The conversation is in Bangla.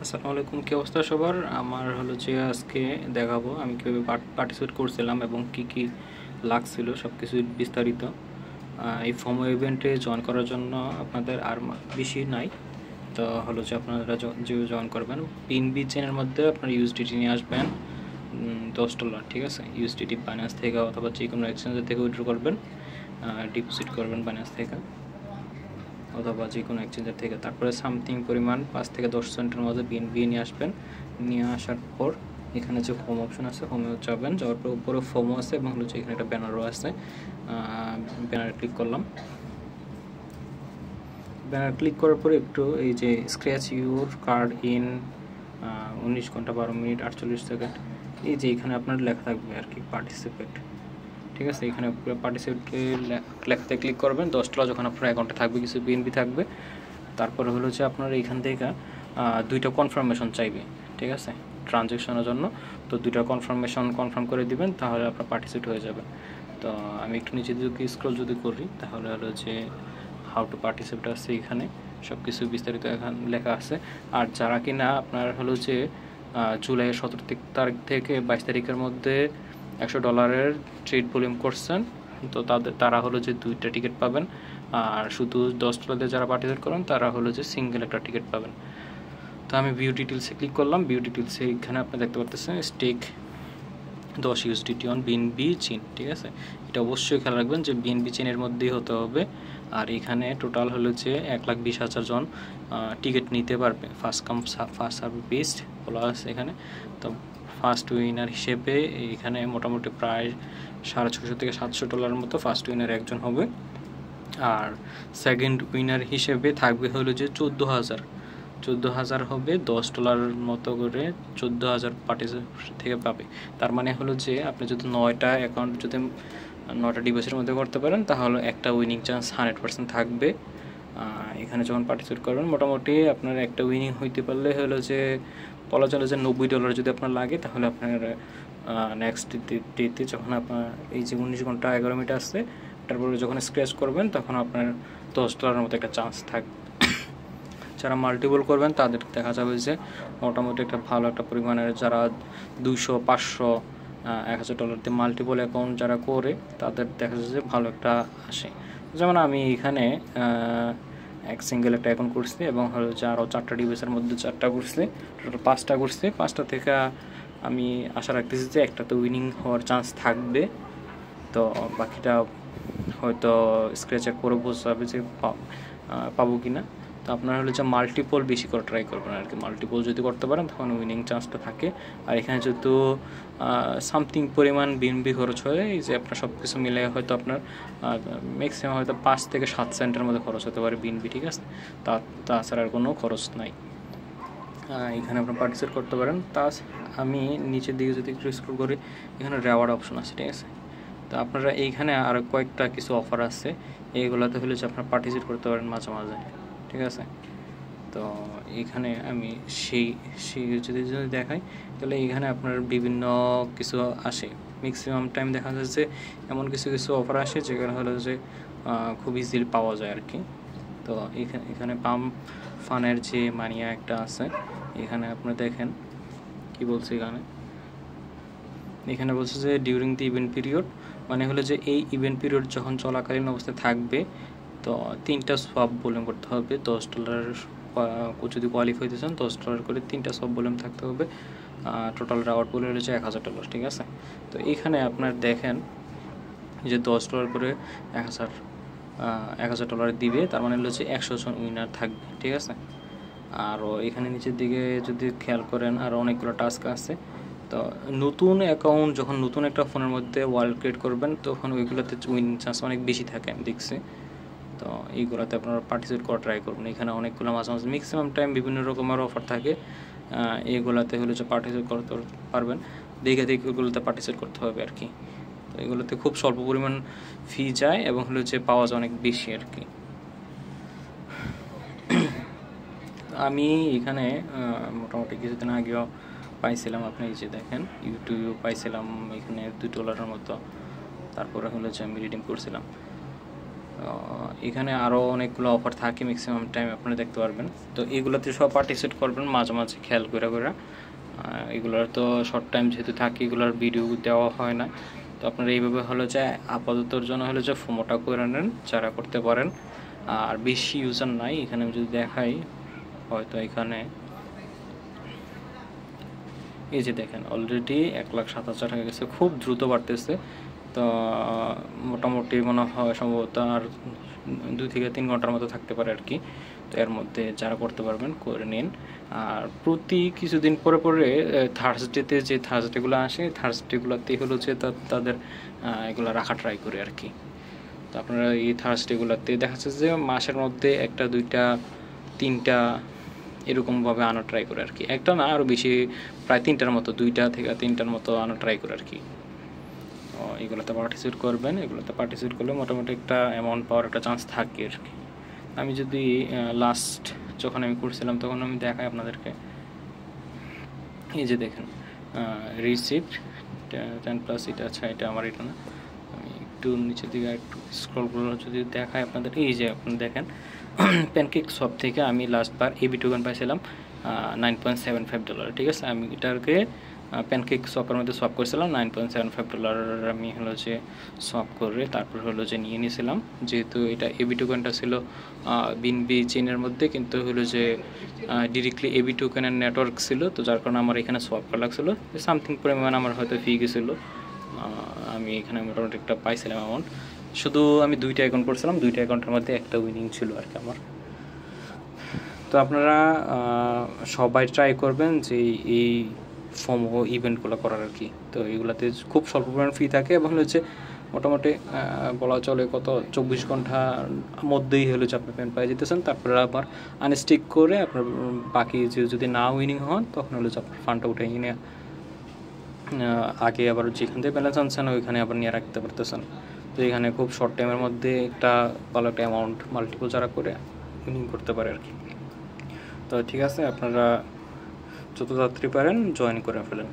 আসসালামু আলাইকুম, কি অবস্থা সবার? আমার হলো যে আজকে দেখাবো আমি কীভাবে পার্টিসিপেট করছিলাম এবং কি কি লাগছিল সব কিছু বিস্তারিত। এই ফোমো ইভেন্টে জয়েন করার জন্য আপনাদের আর বেশি নাই। তো হলো যে আপনারা যে জয়েন করবেন পিএনবি চেনের মধ্যে আপনার ইউএসডিটি নিয়ে আসবেন $10, ঠিক আছে? ইউএসডিটি বাইন্যান্স থেকে অথবা যে কোনো এক্সচেঞ্জের থেকে উইথড্র করবেন, ডিপোজিট করবেন বাইন্যান্স থেকে অথবা যে কোনো এক্সচেঞ্জের থেকে। তারপরে সামথিং পরিমাণ 5 থেকে 10 সেন্টের মধ্যে বিএনবি নিয়ে আসবেন। নিয়ে আসার পর এখানে যে হোম অপশন আছে, হোমে যাবেন। যাওয়ার পর উপরে ফোমো আছে এবং হচ্ছে এখানে একটা ব্যানারও আছে। ব্যানারে ক্লিক করলাম। ব্যানার ক্লিক করার পরে একটু এই যে স্ক্র্যাচ ইউর কার্ড ইন 19 ঘন্টা 12 মিনিট 48 সেকেন্ড, এই যে এখানে আপনার লেখা থাকবে আর কি পার্টিসিপেট, ঠিক আছে? এখানে পার্টিসিপেটে লেখাতে ক্লিক করবেন। $10 যখন আপনার অ্যাকাউন্টে থাকবে, কিছু বিএনবি থাকবে। তারপরে হলো যে আপনার এইখান থেকে 2টা কনফার্মেশন চাইবে, ঠিক আছে, ট্রানজ্যাকশনের জন্য। তো 2টা কনফার্ম করে দিবেন, তাহলে আপনার পার্টিসিপেট হয়ে যাবে। তো আমি একটু নিচে যদি স্ক্রল করি, তাহলে হলো যে হাউ টু পার্টিসিপেট আছে, এখানে সব কিছু বিস্তারিত এখানে লেখা আছে। আর যারা কিনা আপনার হলো যে জুলাই 17 তারিখ থেকে 22 তারিখের মধ্যে $100 ট্রেড ভলিউম করছেন, তো তারা হলো যে 2টা টিকিট পাবেন। আর শুধু $10 যারা পার্টিসিপেট করেন তারা হলো যে সিঙ্গেল একটা টিকিট পাবেন। তো আমি ভিউ ডিটেলসে ক্লিক করলাম। ভিউ ডিটেলসে এখানে আপনি দেখতে পাচ্ছেন stake 10 USDT on BNB chain, ঠিক আছে? এটা অবশ্যই খেয়াল রাখবেন যে বিএনবি চেইনের মধ্যেই হতে হবে। আর এখানে টোটাল হলো যে 1,20,000 জন টিকিট নিতে পারবে। First come first serve based বলা আছে এখানে। তো ফার্স্ট উইনার হিসেবে এখানে মোটামুটি প্রায় $650 থেকে $700 মতো ফার্স্ট উইনার একজন হবে। আর সেকেন্ড উইনার হিসেবে থাকবে হলো যে 14,000 হবে। $10 মতো করে 14,000 পার্টিসিপেট থেকে পাবে। তার মানে হলো যে আপনি যদি 9টা অ্যাকাউন্ট যদি 9টা ডিভাইসের মধ্যে করতে পারেন, তাহলে একটা উইনিং চান্স 100% থাকবে। এখানে যখন পার্টিসিপেট করবেন, মোটামুটি আপনার একটা উইনিং হইতে পারলে হলো যে বলা চলে যে $90 যদি আপনার লাগে, তাহলে আপনার নেক্সট ডেতে যখন আপনার এই যে 19 ঘন্টা 11 মিনিট আসছে, তারপরে যখন স্ক্র্যাচ করবেন তখন আপনার $10 মতো একটা চান্স থাকবে। যারা মাল্টিপল করবেন তাদের দেখা যাবে যে মোটামুটি একটা ভালো একটা পরিমাণের, যারা 200, 500, $1,000 দিয়ে মাল্টিপল অ্যাকাউন্ট যারা করে, তাদের দেখা যাচ্ছে যে ভালো একটা আসে। যেমন আমি এখানে এক সিঙ্গেল একটা অ্যাকাউন্ট করছি এবং হলো যে আরও 4টা ডিভাইসের মধ্যে 4টা করছি, টোটাল 5টা করছি। 5টা থেকে আমি আশা রাখতেছি যে একটাতে উইনিং হওয়ার চান্স থাকবে। তো বাকিটা হয়তো স্ক্র্যাচের পরে বোঝা যাবে যে পাবো কি না। তো আপনারা হলো যে মাল্টিপল বেশি করে ট্রাই করবেন আর কি। মাল্টিপল যদি করতে পারেন তখন উইনিং চান্সটা থাকে। আর এখানে যেহেতু সামথিং পরিমাণ বিএনবি খরচ হয়, এই যে আপনার সব কিছু মিলে হয়তো আপনার ম্যাক্সিমাম হয়তো 5 থেকে 7 সেন্টের মধ্যে খরচ হতে পারে বিএনবি, ঠিক আছে? তাছাড়া আর কোনো খরচ নাই। এখানে আপনার পার্টিসিপেট করতে পারেন। আমি নিচের দিকে যদি একটু স্ক্রল করি, এখানে রেওয়ার্ড অপশন আছে, ঠিক আছে? তো আপনারা এইখানে আরও কয়েকটা কিছু অফার আছে, এইগুলোতে হলে যে আপনারা পার্টিসিপেট করতে পারেন মাঝে মাঝে, ঠিক আছে? তো এইখানে আমি সেই যদি দেখাই, তাহলে এইখানে আপনার বিভিন্ন কিছু আসে। ম্যাক্সিমাম টাইম দেখা যাচ্ছে এমন কিছু অফার আসে যেগুলো হলো যে খুব ইজিলি পাওয়া যায় আর কি। তো এখানে পাম্প ফানের যে মানিয়া একটা আছে, এখানে আপনি দেখেন কি বলছে। এখানে বলছে যে ডিউরিং দি ইভেন্ট পিরিয়ড, মানে হলো যে এই ইভেন্ট পিরিয়ড যখন চলাকালীন অবস্থায় থাকবে, তো 3টা সোয়াপ ভলিউম করতে হবে। $10 যদি কোয়ালিফাই হইতে চান, $10 করে 3টা সোয়াপ ভলিউম থাকতে হবে। টোটাল রেওয়ার্ড বলে হচ্ছে $1,000, ঠিক আছে? তো এখানে আপনার দেখেন যে $10 করে $1,000 দিবে, তার মানে হচ্ছে 100 জন উইনার থাকবে, ঠিক আছে? আরও এখানে নিচের দিকে যদি খেয়াল করেন, আরও অনেকগুলো টাস্ক আছে। তো নতুন অ্যাকাউন্ট যখন নতুন একটা ফোনের মধ্যে ওয়ার্ল্ড ক্রিয়েট করবেন, তখন ওইগুলোতে উইনিং চান্স অনেক বেশি থাকে আমি দেখছি। তো এইগুলোতে আপনারা পার্টিসিপেট করা ট্রাই করবেন। এখানে অনেকগুলো মাঝে মাঝে ম্যাক্সিমাম টাইম বিভিন্ন রকমের অফার থাকে, এইগুলোতে হলে যে পার্টিসিপেট করতে পারবেন। দেখে ওইগুলোতে পার্টিসিপেট করতে হবে আর কি। তো এগুলোতে খুব স্বল্প পরিমাণ ফি যায় এবং হলো যে পাওয়া যায় অনেক বেশি আর কি। আমি এখানে মোটামুটি কিছুদিন আগেও পাইছিলাম, আপনি এই যে দেখেন ইউটিউবেও পাইছিলাম এখানে $2 মতো। তারপরে হলো যে আমি রিডিম করছিলাম। এখানে আরও অনেকগুলো অফার থাকে, ম্যাক্সিমাম টাইম আপনারা দেখতে পারবেন। তো এগুলোতে সব পার্টিসিপেট করবেন মাঝে মাঝে খেয়াল করে করে। এগুলোর তো শর্ট টাইম যেহেতু থাকে, এগুলোর ভিডিও দেওয়া হয় না। তো আপনারা এইভাবে হলো যে আপাততর জন্য হলো যে ফোমোটা করে নেন যারা করতে পারেন। আর বেশি ইউজার নাই এখানে, আমি যদি দেখাই হয়তো এখানে এই যে দেখেন অলরেডি 1,07,000 হয়ে গেছে, খুব দ্রুত বাড়তেছে। তো মোটামুটি মনে হয় সম্ভবত আর 2 থেকে 3 ঘন্টার মতো থাকতে পারে আর কি। তো এর মধ্যে যারা করতে পারবেন করে নিন। আর প্রতি কিছুদিন পরে পরে থার্সডেতে যে থার্সডেগুলো আসে, থার্সডেগুলোতে হলো যে তাদের এগুলো রাখা ট্রাই করে আর কি। তো আপনারা এই থার্সডেগুলোতে দেখা যাচ্ছে যে মাসের মধ্যে 1টা 2টা 3টা এরকমভাবে আনা ট্রাই করে আর কি। একটা না, আরও বেশি, প্রায় 3টার মতো, 2টা থেকে 3টার মতো আনা ট্রাই করে আর কি। তো এগুলোতে পার্টিসিপেট করবেন। এগুলোতে পার্টিসিপেট করলে মোটামুটি একটা অ্যামাউন্ট পাওয়ার একটা চান্স থাকে আর কি। আমি যদি লাস্ট যখন আমি করছিলাম তখন আমি দেখাই আপনাদেরকে, এই যে দেখেন রিসিপ্ট 10+, এটা আচ্ছা এটা আমার এটা না, আমি একটু নিচের দিকে একটু স্ক্রল করে যদি দেখাই আপনাদের, এই যে আপনি দেখেন প্যানকেক শপ থেকে আমি লাস্টবার এবি টোকেন পাইছিলাম $9.75। ঠিক আছে, আমি এটাকে প্যানকেক শপের মধ্যে সোয়াপ করেছিলাম $9.75 আমি হলো যে সোয়াপ করে তারপর হলো যে নিয়ে নিয়েছিলাম। যেহেতু এটা এবি টোকেনটা ছিল বিনবি চেনের মধ্যে, কিন্তু হলো যে ডিরেক্টলি এবি টোকেনের নেটওয়ার্ক ছিল, তো যার কারণে আমার এখানে সোয়াপ করা লাগছিলো। সামথিং পরিমাণ আমার হয়তো ফি গেছিলো। আমি এখানে মোটামুটি একটা পাইছিলাম অ্যামাউন্ট। শুধু আমি 2টা অ্যাকাউন্ট করছিলাম, 2টা অ্যাকাউন্টের মধ্যে একটা উইনিং ছিল আর কি আমার। তো আপনারা সবাই ট্রাই করবেন যে এই ফোমো ইভেন্টগুলো করার আর কি। তো এগুলাতে খুব স্বল্প পরিমাণ ফি থাকে এবং হচ্ছে মোটামুটি বলা চলে কত 24 ঘন্টার মধ্যেই হলো যে আপনি পেমেন্ট পাই যেতেছেন। তারপরে আবার আনস্টিক করে আপনার বাকি যদি না উইনিং হন তখন হলো যে আপনার ফান্ডটা উঠে নিয়ে আগে আবার যেখান থেকে ব্যালেন্স আনছেন ওইখানে আবার নিয়ে রাখতে পারতেছেন। তো এখানে খুব শর্ট টাইমের মধ্যে একটা ভালো একটা অ্যামাউন্ট মাল্টিপল যারা করে উইনিং করতে পারে আর কি। তো ঠিক আছে, আপনারা যত তাড়াতাড়ি পারেন জয়েন করে ফেলেন।